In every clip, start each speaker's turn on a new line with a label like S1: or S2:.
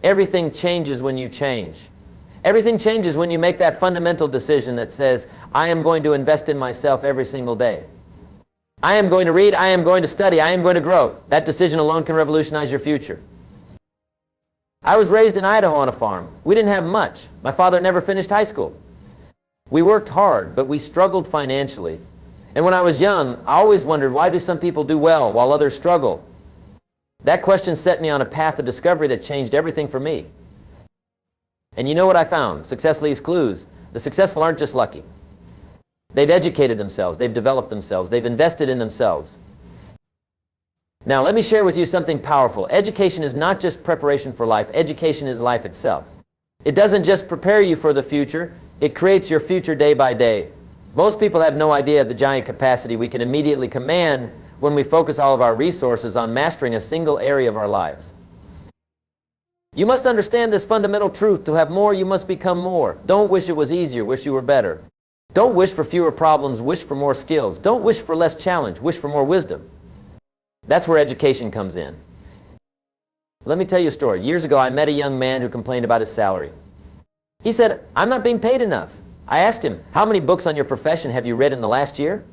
S1: Everything changes when you change. Everything changes when you make that fundamental decision that says, I am going to invest in myself every single day. I am going to read, I am going to study, I am going to grow. That decision alone can revolutionize your future. I was raised in Idaho on a farm. We didn't have much. My father never finished high school. We worked hard, but we struggled financially. And when I was young, I always wondered, why do some people do well while others struggle? That question set me on a path of discovery that changed everything for me. And you know what I found? Success leaves clues. The successful aren't just lucky. They've educated themselves. They've developed themselves. They've invested in themselves. Now, let me share with you something powerful. Education is not just preparation for life. Education is life itself. It doesn't just prepare you for the future. It creates your future day by day. Most people have no idea of the giant capacity we can immediately command when we focus all of our resources on mastering a single area of our lives. You must understand this fundamental truth. To have more, you must become more. Don't wish it was easier, wish you were better. Don't wish for fewer problems, wish for more skills. Don't wish for less challenge, wish for more wisdom. That's where education comes in. Let me tell you a story. Years ago, I met a young man who complained about his salary. He said, I'm not being paid enough. I asked him, how many books on your profession have you read in the last year?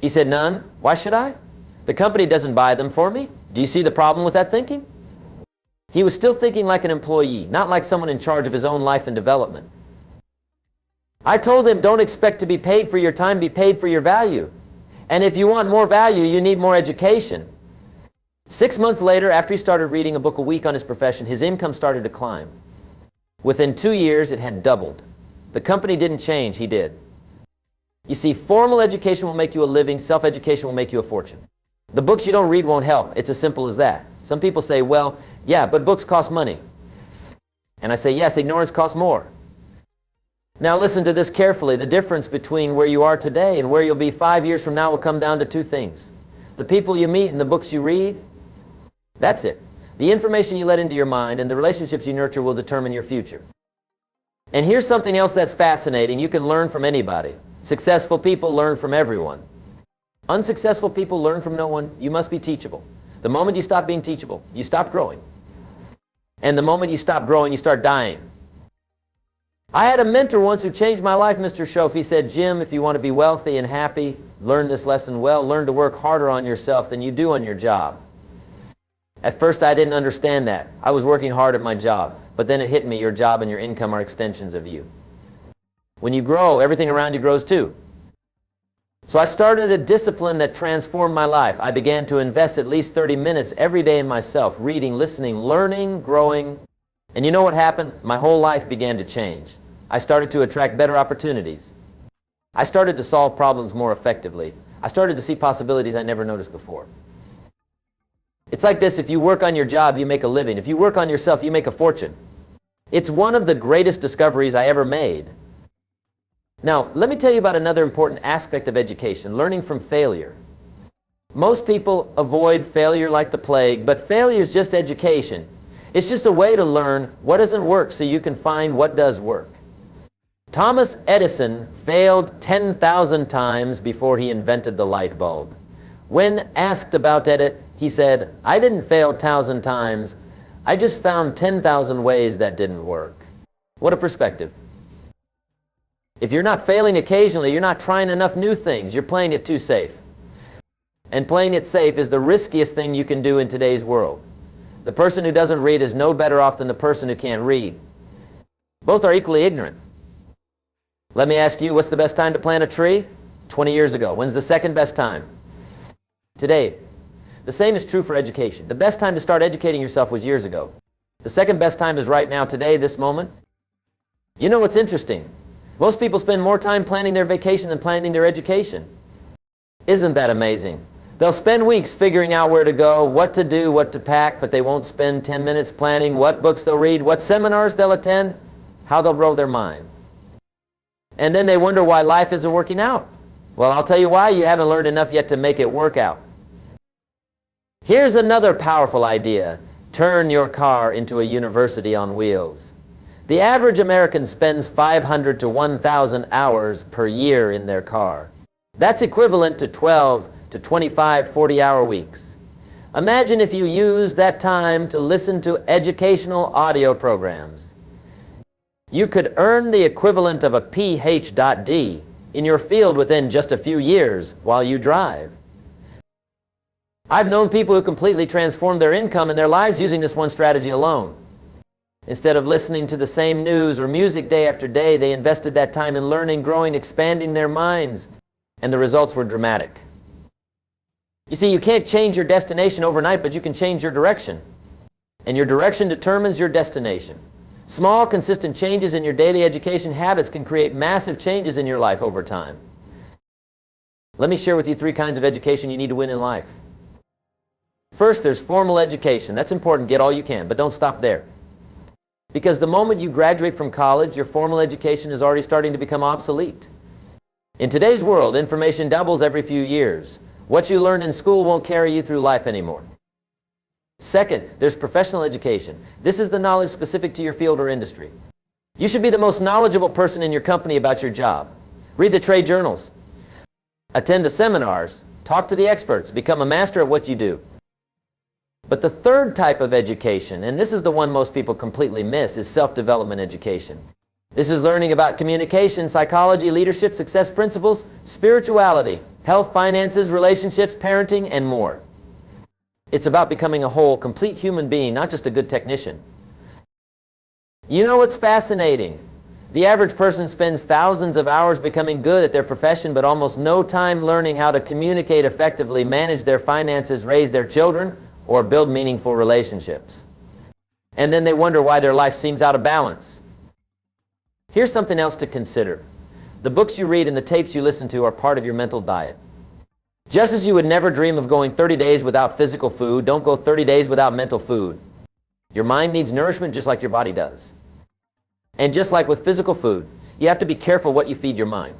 S1: He said, none. Why should I? The company doesn't buy them for me. Do you see the problem with that thinking? He was still thinking like an employee, not like someone in charge of his own life and development. I told him, don't expect to be paid for your time, be paid for your value. And if you want more value, you need more education. 6 months later, after he started reading a book a week on his profession, his income started to climb. Within 2 years, it had doubled. The company didn't change, he did. You see, formal education will make you a living, self-education will make you a fortune. The books you don't read won't help. It's as simple as that. Some people say, well, yeah, but books cost money. And I say, yes, ignorance costs more. Now listen to this carefully. The difference between where you are today and where you'll be 5 years from now will come down to two things. The people you meet and the books you read, that's it. The information you let into your mind and the relationships you nurture will determine your future. And here's something else that's fascinating. You can learn from anybody. Successful people learn from everyone. Unsuccessful people learn from no one. You must be teachable. The moment you stop being teachable, you stop growing. And the moment you stop growing, you start dying. I had a mentor once who changed my life, Mr. Shoaff. He said, Jim, if you want to be wealthy and happy, learn this lesson well. Learn to work harder on yourself than you do on your job. At first, I didn't understand that. I was working hard at my job. But then it hit me, your job and your income are extensions of you. When you grow, everything around you grows too. So I started a discipline that transformed my life. I began to invest at least 30 minutes every day in myself, reading, listening, learning, growing. And you know what happened? My whole life began to change. I started to attract better opportunities. I started to solve problems more effectively. I started to see possibilities I never noticed before. It's like this: if you work on your job, you make a living. If you work on yourself, you make a fortune. It's one of the greatest discoveries I ever made. Now, let me tell you about another important aspect of education, learning from failure. Most people avoid failure like the plague, but failure is just education. It's just a way to learn what doesn't work so you can find what does work. Thomas Edison failed 10,000 times before he invented the light bulb. When asked about it, he said, I didn't fail 1,000 times. I just found 10,000 ways that didn't work. What a perspective. If you're not failing occasionally, you're not trying enough new things. You're playing it too safe. And playing it safe is the riskiest thing you can do in today's world. The person who doesn't read is no better off than the person who can't read. Both are equally ignorant. Let me ask you, what's the best time to plant a tree? 20 years ago. When's the second best time? Today. The same is true for education. The best time to start educating yourself was years ago. The second best time is right now, today, this moment. You know what's interesting? Most people spend more time planning their vacation than planning their education. Isn't that amazing? They'll spend weeks figuring out where to go, what to do, what to pack, but they won't spend 10 minutes planning what books they'll read, what seminars they'll attend, how they'll grow their mind. And then they wonder why life isn't working out. Well, I'll tell you why. You haven't learned enough yet to make it work out. Here's another powerful idea. Turn your car into a university on wheels. The average American spends 500 to 1,000 hours per year in their car. That's equivalent to 12 to 25 40-hour weeks. Imagine if you used that time to listen to educational audio programs. You could earn the equivalent of a Ph.D. in your field within just a few years while you drive. I've known people who completely transformed their income and their lives using this one strategy alone. Instead of listening to the same news or music day after day, they invested that time in learning, growing, expanding their minds, and the results were dramatic. You see, you can't change your destination overnight, but you can change your direction. And your direction determines your destination. Small, consistent changes in your daily education habits can create massive changes in your life over time. Let me share with you 3 kinds of education you need to win in life. First, there's formal education. That's important. Get all you can, but don't stop there. Because the moment you graduate from college, your formal education is already starting to become obsolete. In today's world, information doubles every few years. What you learned in school won't carry you through life anymore. Second, there's professional education. This is the knowledge specific to your field or industry. You should be the most knowledgeable person in your company about your job. Read the trade journals. Attend the seminars. Talk to the experts. Become a master at what you do. But the third type of education, and this is the one most people completely miss, is self-development education. This is learning about communication, psychology, leadership, success principles, spirituality, health, finances, relationships, parenting, and more. It's about becoming a whole, complete human being, not just a good technician. You know what's fascinating? The average person spends thousands of hours becoming good at their profession, but almost no time learning how to communicate effectively, manage their finances, raise their children, or build meaningful relationships. And then they wonder why their life seems out of balance. Here's something else to consider. The books you read and the tapes you listen to are part of your mental diet. Just as you would never dream of going 30 days without physical food, don't go 30 days without mental food. Your mind needs nourishment just like your body does. And just like with physical food, you have to be careful what you feed your mind.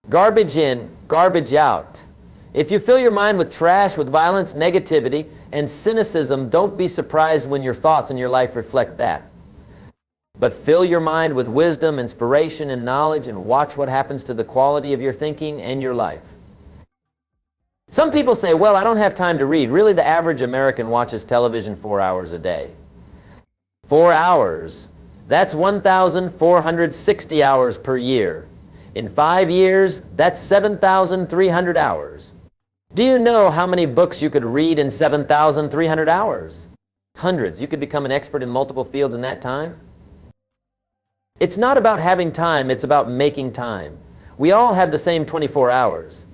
S1: Garbage in, garbage out. If you fill your mind with trash, with violence, negativity, and cynicism, don't be surprised when your thoughts and your life reflect that. But fill your mind with wisdom, inspiration, and knowledge, and watch what happens to the quality of your thinking and your life. Some people say, well, I don't have time to read. Really, the average American watches television 4 hours a day. 4 hours. That's 1,460 hours per year. In 5 years, that's 7,300 hours. Do you know how many books you could read in 7,300 hours? Hundreds. You could become an expert in multiple fields in that time. It's not about having time, it's about making time. We all have the same 24 hours.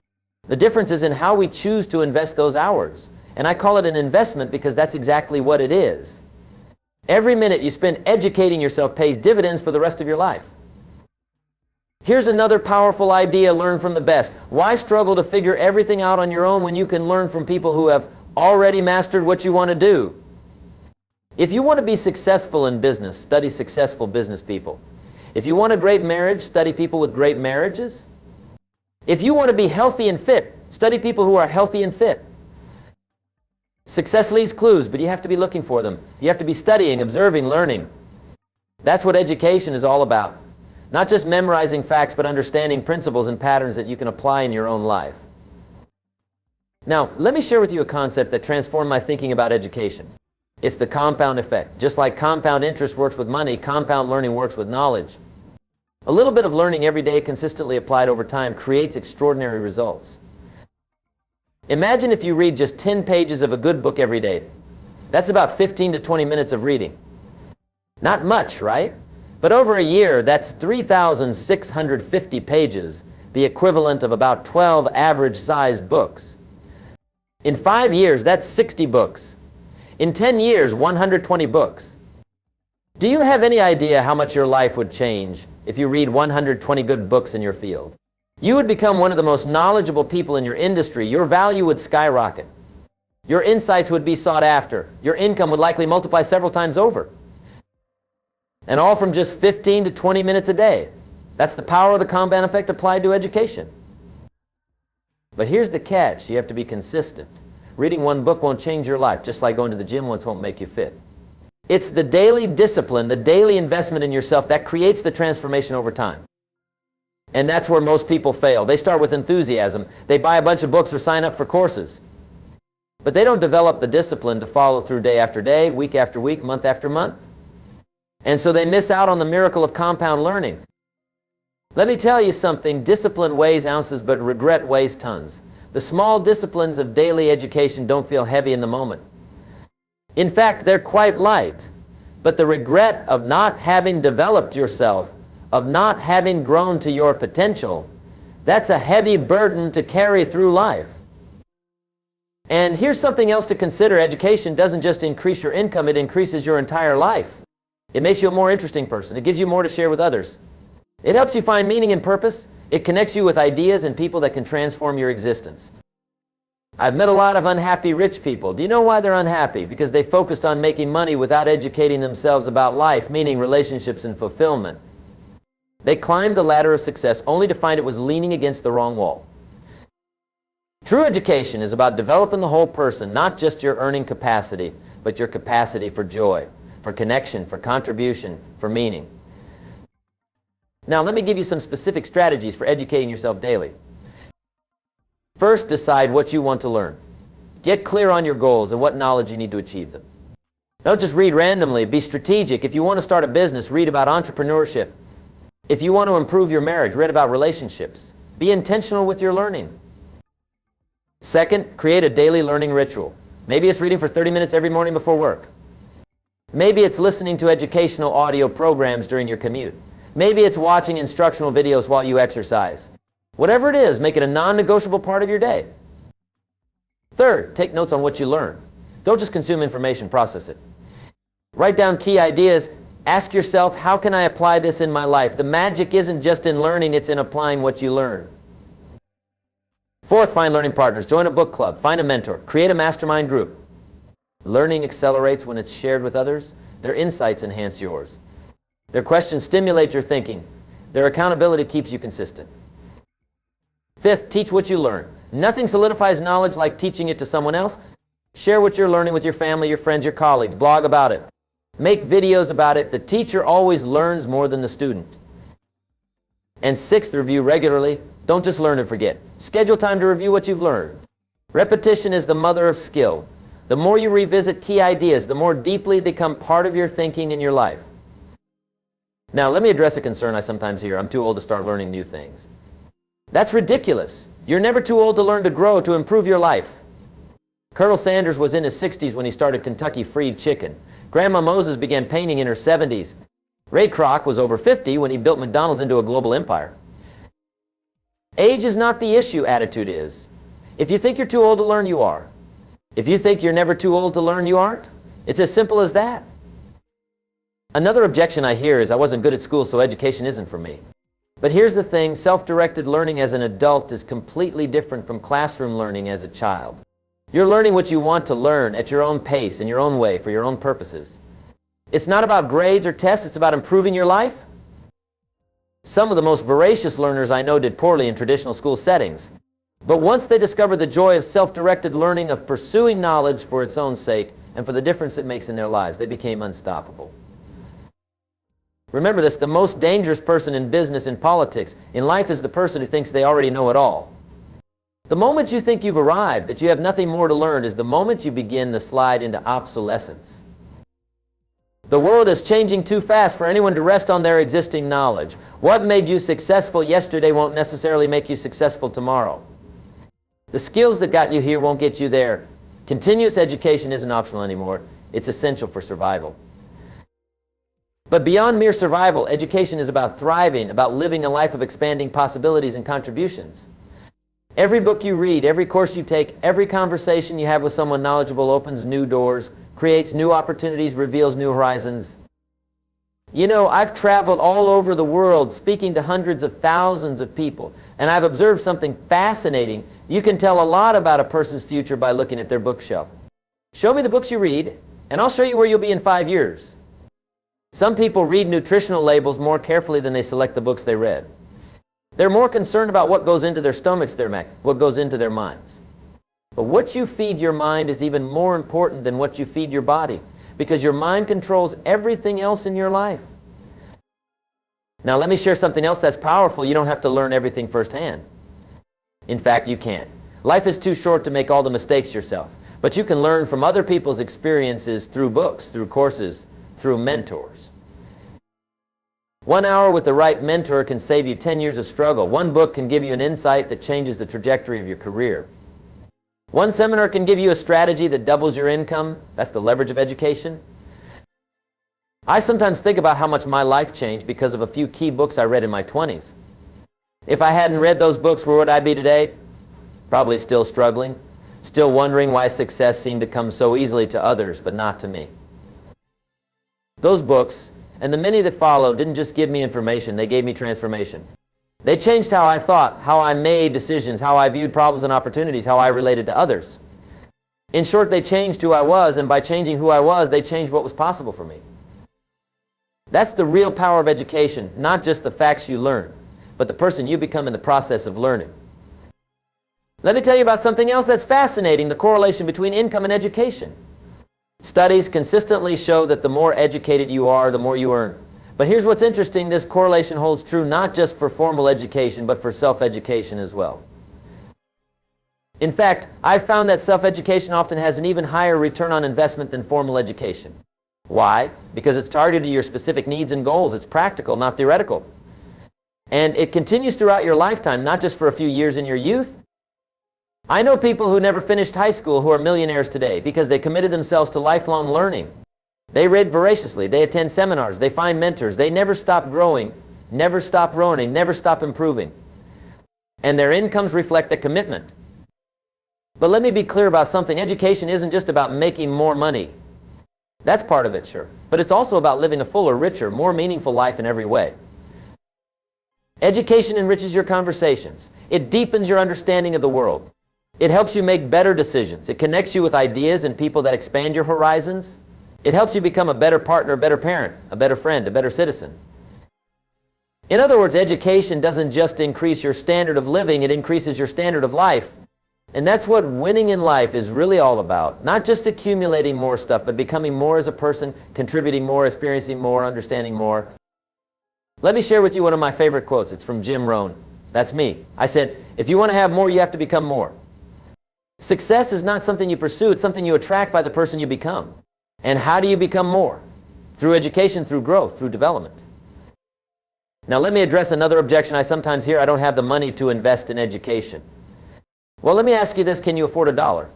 S1: The difference is in how we choose to invest those hours. And I call it an investment because that's exactly what it is. Every minute you spend educating yourself pays dividends for the rest of your life. Here's another powerful idea learned from the best. Why struggle to figure everything out on your own when you can learn from people who have already mastered what you want to do? If you want to be successful in business, study successful business people. If you want a great marriage, study people with great marriages. If you want to be healthy and fit, study people who are healthy and fit. Success leaves clues, but you have to be looking for them. You have to be studying, observing, learning. That's what education is all about. Not just memorizing facts, but understanding principles and patterns that you can apply in your own life. Now, let me share with you a concept that transformed my thinking about education. It's the compound effect. Just like compound interest works with money, compound learning works with knowledge. A little bit of learning every day consistently applied over time creates extraordinary results. Imagine if you read just 10 pages of a good book every day. That's about 15 to 20 minutes of reading. Not much, right? But over a year, that's 3,650 pages, the equivalent of about 12 average-sized books. In 5 years, that's 60 books. In 10 years, 120 books. Do you have any idea how much your life would change if you read 120 good books in your field? You would become one of the most knowledgeable people in your industry. Your value would skyrocket. Your insights would be sought after. Your income would likely multiply several times over. And all from just 15 to 20 minutes a day. That's the power of the compound effect applied to education. But here's the catch. You have to be consistent. Reading one book won't change your life, just like going to the gym once won't make you fit. It's the daily discipline, the daily investment in yourself that creates the transformation over time. And that's where most people fail. They start with enthusiasm. They buy a bunch of books or sign up for courses. but they don't develop the discipline to follow through day after day, week after week, month after month. And so they miss out on the miracle of compound learning. Let me tell you something, discipline weighs ounces, but regret weighs tons. The small disciplines of daily education don't feel heavy in the moment. In fact, they're quite light. But the regret of not having developed yourself, of not having grown to your potential, that's a heavy burden to carry through life. And here's something else to consider. Education doesn't just increase your income, it increases your entire life. It makes you a more interesting person. It gives you more to share with others. It helps you find meaning and purpose. It connects you with ideas and people that can transform your existence. I've met a lot of unhappy rich people. Do you know why they're unhappy? Because they focused on making money without educating themselves about life, meaning relationships and fulfillment. They climbed the ladder of success only to find it was leaning against the wrong wall. True education is about developing the whole person, not just your earning capacity, but your capacity for joy, for connection, for contribution, for meaning. Now, let me give you some specific strategies for educating yourself daily. First, decide what you want to learn. Get clear on your goals and what knowledge you need to achieve them. Don't just read randomly. Be strategic. If you want to start a business, read about entrepreneurship. If you want to improve your marriage, read about relationships. Be intentional with your learning. Second, create a daily learning ritual. Maybe it's reading for 30 minutes every morning before work. Maybe it's listening to educational audio programs during your commute. Maybe it's watching instructional videos while you exercise. Whatever it is, make it a non-negotiable part of your day. Third, take notes on what you learn. Don't just consume information, process it. Write down key ideas. Ask yourself, how can I apply this in my life? The magic isn't just in learning, it's in applying what you learn. Fourth, find learning partners. Join a book club. Find a mentor. Create a mastermind group. Learning accelerates when it's shared with others. Their insights enhance yours. Their questions stimulate your thinking. Their accountability keeps you consistent. Fifth, teach what you learn. Nothing solidifies knowledge like teaching it to someone else. Share what you're learning with your family, your friends, your colleagues. Blog about it. Make videos about it. The teacher always learns more than the student. And sixth, review regularly. Don't just learn and forget. Schedule time to review what you've learned. Repetition is the mother of skill. The more you revisit key ideas, the more deeply they become part of your thinking and your life. Now, let me address a concern I sometimes hear. I'm too old to start learning new things. That's ridiculous. You're never too old to learn, to grow, to improve your life. Colonel Sanders was in his 60s when he started Kentucky Fried Chicken. Grandma Moses began painting in her 70s. Ray Kroc was over 50 when he built McDonald's into a global empire. Age is not the issue, attitude is. If you think you're too old to learn, you are. If you think you're never too old to learn, you aren't. It's as simple as that. Another objection I hear is, I wasn't good at school, so education isn't for me. But here's the thing, self-directed learning as an adult is completely different from classroom learning as a child. You're learning what you want to learn at your own pace, in your own way, for your own purposes. It's not about grades or tests, it's about improving your life. Some of the most voracious learners I know did poorly in traditional school settings. But once they discovered the joy of self-directed learning, of pursuing knowledge for its own sake, and for the difference it makes in their lives, they became unstoppable. Remember this, the most dangerous person in business, in politics, in life is the person who thinks they already know it all. The moment you think you've arrived, that you have nothing more to learn, is the moment you begin the slide into obsolescence. The world is changing too fast for anyone to rest on their existing knowledge. What made you successful yesterday won't necessarily make you successful tomorrow. The skills that got you here won't get you there. Continuous education isn't optional anymore. It's essential for survival. But beyond mere survival, education is about thriving, about living a life of expanding possibilities and contributions. Every book you read, every course you take, every conversation you have with someone knowledgeable opens new doors, creates new opportunities, reveals new horizons. You know, I've traveled all over the world speaking to hundreds of thousands of people, and I've observed something fascinating. You can tell a lot about a person's future by looking at their bookshelf. Show me the books you read, and I'll show you where you'll be in 5 years. Some people read nutritional labels more carefully than they select the books they read. They're more concerned about what goes into their stomachs than what goes into their minds. But what you feed your mind is even more important than what you feed your body, because your mind controls everything else in your life. Now let me share something else that's powerful. You don't have to learn everything firsthand. In fact, you can't. Life is too short to make all the mistakes yourself. But you can learn from other people's experiences through books, through courses, through mentors. 1 hour with the right mentor can save you 10 years of struggle. One book can give you an insight that changes the trajectory of your career. One seminar can give you a strategy that doubles your income. That's the leverage of education. I sometimes think about how much my life changed because of a few key books I read in my 20s. If I hadn't read those books, where would I be today? Probably still struggling, still wondering why success seemed to come so easily to others, but not to me. Those books, and the many that followed, didn't just give me information, they gave me transformation. They changed how I thought, how I made decisions, how I viewed problems and opportunities, how I related to others. In short, they changed who I was, and by changing who I was, they changed what was possible for me. That's the real power of education, not just the facts you learn, but the person you become in the process of learning. Let me tell you about something else that's fascinating, the correlation between income and education. Studies consistently show that the more educated you are, the more you earn. But here's what's interesting, this correlation holds true not just for formal education, but for self-education as well. In fact, I've found that self-education often has an even higher return on investment than formal education. Why? Because it's targeted to your specific needs and goals. It's practical, not theoretical. And it continues throughout your lifetime, not just for a few years in your youth. I know people who never finished high school who are millionaires today because they committed themselves to lifelong learning. They read voraciously, they attend seminars, they find mentors, they never stop growing, never stop learning, never stop improving. And their incomes reflect the commitment. But let me be clear about something. Education isn't just about making more money. That's part of it, sure. But it's also about living a fuller, richer, more meaningful life in every way. Education enriches your conversations. It deepens your understanding of the world. It helps you make better decisions. It connects you with ideas and people that expand your horizons. It helps you become a better partner, a better parent, a better friend, a better citizen. In other words, education doesn't just increase your standard of living, it increases your standard of life. And that's what winning in life is really all about. Not just accumulating more stuff, but becoming more as a person, contributing more, experiencing more, understanding more. Let me share with you one of my favorite quotes. It's from Jim Rohn. That's me. I said, if you want to have more, you have to become more. Success is not something you pursue, it's something you attract by the person you become. And how do you become more? Through education, through growth, through development. Now let me address another objection I sometimes hear. I don't have the money to invest in education. Well, let me ask you this, can you afford $1?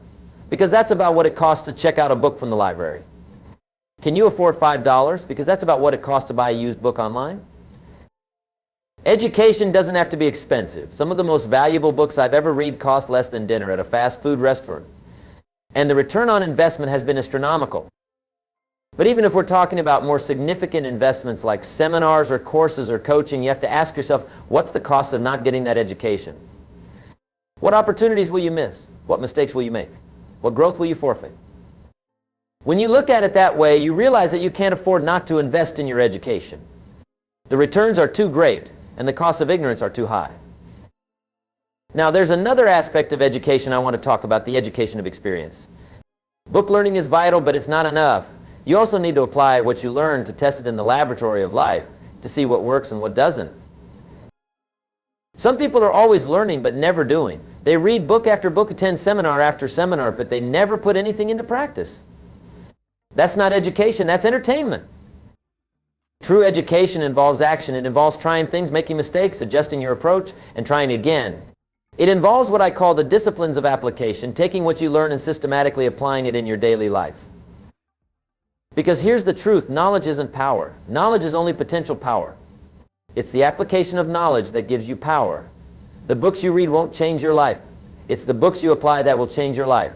S1: Because that's about what it costs to check out a book from the library. Can you afford $5? Because that's about what it costs to buy a used book online. Education doesn't have to be expensive. Some of the most valuable books I've ever read cost less than dinner at a fast food restaurant. And the return on investment has been astronomical. But even if we're talking about more significant investments like seminars or courses or coaching, you have to ask yourself, what's the cost of not getting that education? What opportunities will you miss? What mistakes will you make? What growth will you forfeit? When you look at it that way, you realize that you can't afford not to invest in your education. The returns are too great, and the costs of ignorance are too high. Now, there's another aspect of education I want to talk about, the education of experience. Book learning is vital, but it's not enough. You also need to apply what you learn to test it in the laboratory of life, to see what works and what doesn't. Some people are always learning but never doing. They read book after book, attend seminar after seminar, but they never put anything into practice. That's not education, that's entertainment. True education involves action. It involves trying things, making mistakes, adjusting your approach, and trying again. It involves what I call the disciplines of application, taking what you learn and systematically applying it in your daily life. Because here's the truth, knowledge isn't power. Knowledge is only potential power. It's the application of knowledge that gives you power. The books you read won't change your life. It's the books you apply that will change your life.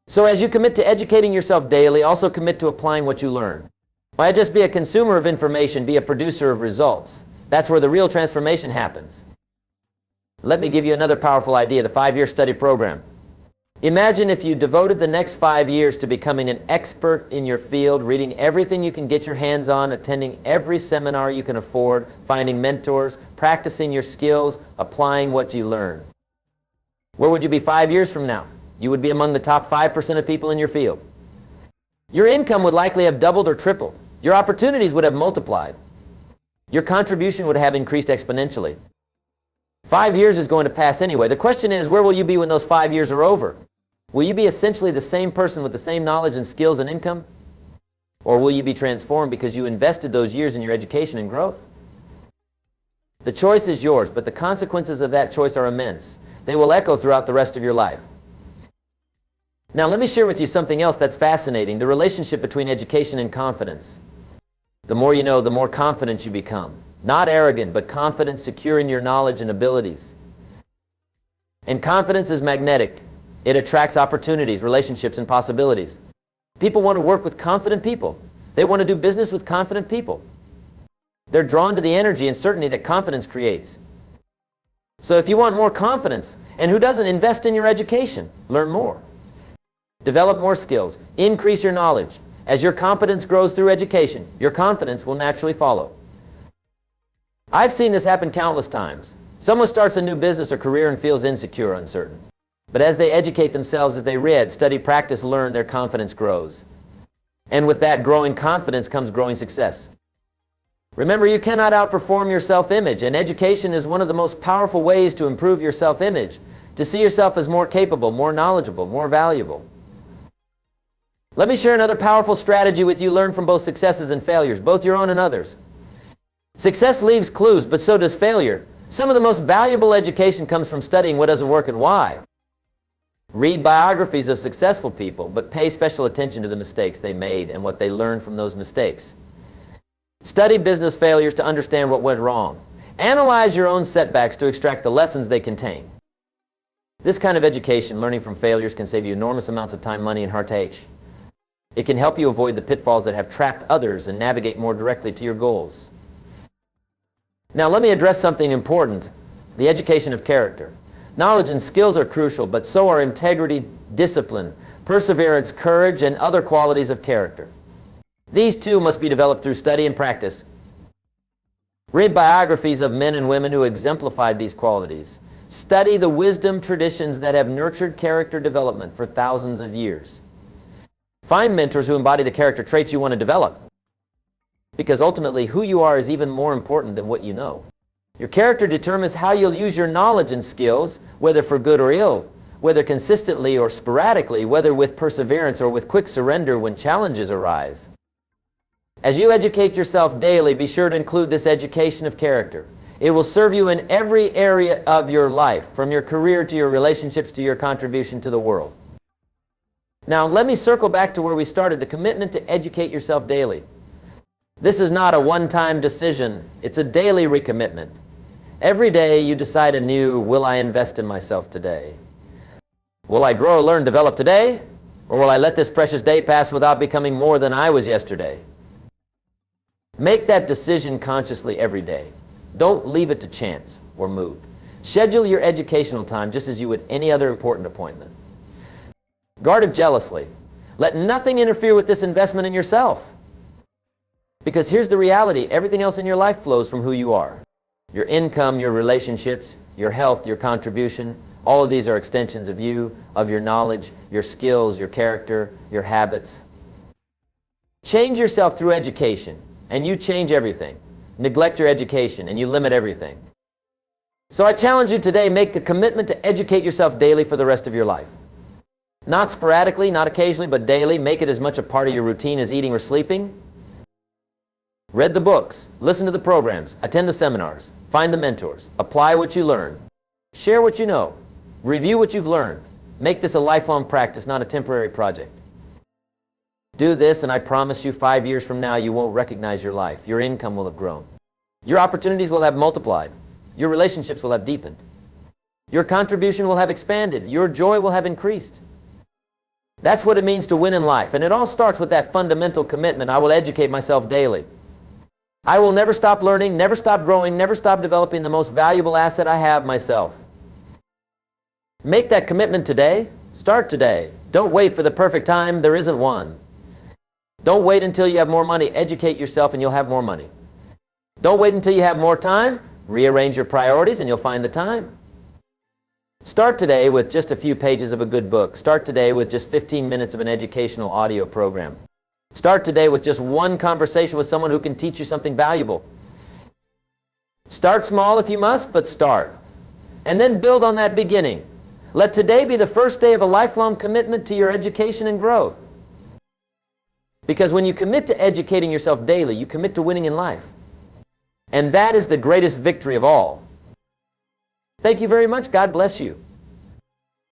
S1: So as you commit to educating yourself daily, also commit to applying what you learn. Why just be a consumer of information, be a producer of results. That's where the real transformation happens. Let me give you another powerful idea, the 5-year study program. Imagine if you devoted the next 5 years to becoming an expert in your field, reading everything you can get your hands on, attending every seminar you can afford, finding mentors, practicing your skills, applying what you learn. Where would you be 5 years from now? You would be among the top 5% of people in your field. Your income would likely have doubled or tripled. Your opportunities would have multiplied. Your contribution would have increased exponentially. 5 years is going to pass anyway. The question is, where will you be when those 5 years are over? Will you be essentially the same person with the same knowledge and skills and income? Or will you be transformed because you invested those years in your education and growth? The choice is yours, but the consequences of that choice are immense. They will echo throughout the rest of your life. Now let me share with you something else that's fascinating, the relationship between education and confidence. The more you know, the more confident you become. Not arrogant, but confident, secure in your knowledge and abilities. And confidence is magnetic. It attracts opportunities, relationships, and possibilities. People want to work with confident people. They want to do business with confident people. They're drawn to the energy and certainty that confidence creates. So if you want more confidence, and who doesn't, invest in your education, learn more. Develop more skills, increase your knowledge. As your competence grows through education, your confidence will naturally follow. I've seen this happen countless times. Someone starts a new business or career and feels insecure, uncertain. But as they educate themselves, as they read, study, practice, learn, their confidence grows. And with that growing confidence comes growing success. Remember, you cannot outperform your self-image, and education is one of the most powerful ways to improve your self-image, to see yourself as more capable, more knowledgeable, more valuable. Let me share another powerful strategy with you learned from both successes and failures, both your own and others. Success leaves clues, but so does failure. Some of the most valuable education comes from studying what doesn't work and why. Read biographies of successful people, but pay special attention to the mistakes they made and what they learned from those mistakes. Study business failures to understand what went wrong. Analyze your own setbacks to extract the lessons they contain. This kind of education, learning from failures, can save you enormous amounts of time, money, and heartache. It can help you avoid the pitfalls that have trapped others and navigate more directly to your goals. Now let me address something important, the education of character. Knowledge and skills are crucial, but so are integrity, discipline, perseverance, courage, and other qualities of character. These too must be developed through study and practice. Read biographies of men and women who exemplified these qualities. Study the wisdom traditions that have nurtured character development for thousands of years. Find mentors who embody the character traits you want to develop. Because ultimately, who you are is even more important than what you know. Your character determines how you'll use your knowledge and skills, whether for good or ill, whether consistently or sporadically, whether with perseverance or with quick surrender when challenges arise. As you educate yourself daily, be sure to include this education of character. It will serve you in every area of your life, from your career to your relationships to your contribution to the world. Now, let me circle back to where we started, the commitment to educate yourself daily. This is not a one-time decision. It's a daily recommitment. Every day you decide anew, will I invest in myself today? Will I grow, learn, develop today? Or will I let this precious day pass without becoming more than I was yesterday? Make that decision consciously every day. Don't leave it to chance or mood. Schedule your educational time just as you would any other important appointment. Guard it jealously. Let nothing interfere with this investment in yourself. Because here's the reality, everything else in your life flows from who you are. Your income, your relationships, your health, your contribution, all of these are extensions of you, of your knowledge, your skills, your character, your habits. Change yourself through education, and you change everything. Neglect your education, and you limit everything. So I challenge you today, make a commitment to educate yourself daily for the rest of your life. Not sporadically, not occasionally, but daily. Make it as much a part of your routine as eating or sleeping. Read the books, listen to the programs, attend the seminars, find the mentors, apply what you learn, share what you know, review what you've learned. Make this a lifelong practice, not a temporary project. Do this, and I promise you 5 years from now you won't recognize your life. Your income will have grown. Your opportunities will have multiplied. Your relationships will have deepened. Your contribution will have expanded. Your joy will have increased. That's what it means to win in life, and it all starts with that fundamental commitment. I will educate myself daily. I will never stop learning, never stop growing, never stop developing the most valuable asset I have, myself. Make that commitment today. Start today. Don't wait for the perfect time. There isn't one. Don't wait until you have more money. Educate yourself and you'll have more money. Don't wait until you have more time. Rearrange your priorities and you'll find the time. Start today with just a few pages of a good book. Start today with just 15 minutes of an educational audio program. Start today with just one conversation with someone who can teach you something valuable. Start small if you must, but start. And then build on that beginning. Let today be the first day of a lifelong commitment to your education and growth. Because when you commit to educating yourself daily, you commit to winning in life. And that is the greatest victory of all. Thank you very much. God bless you.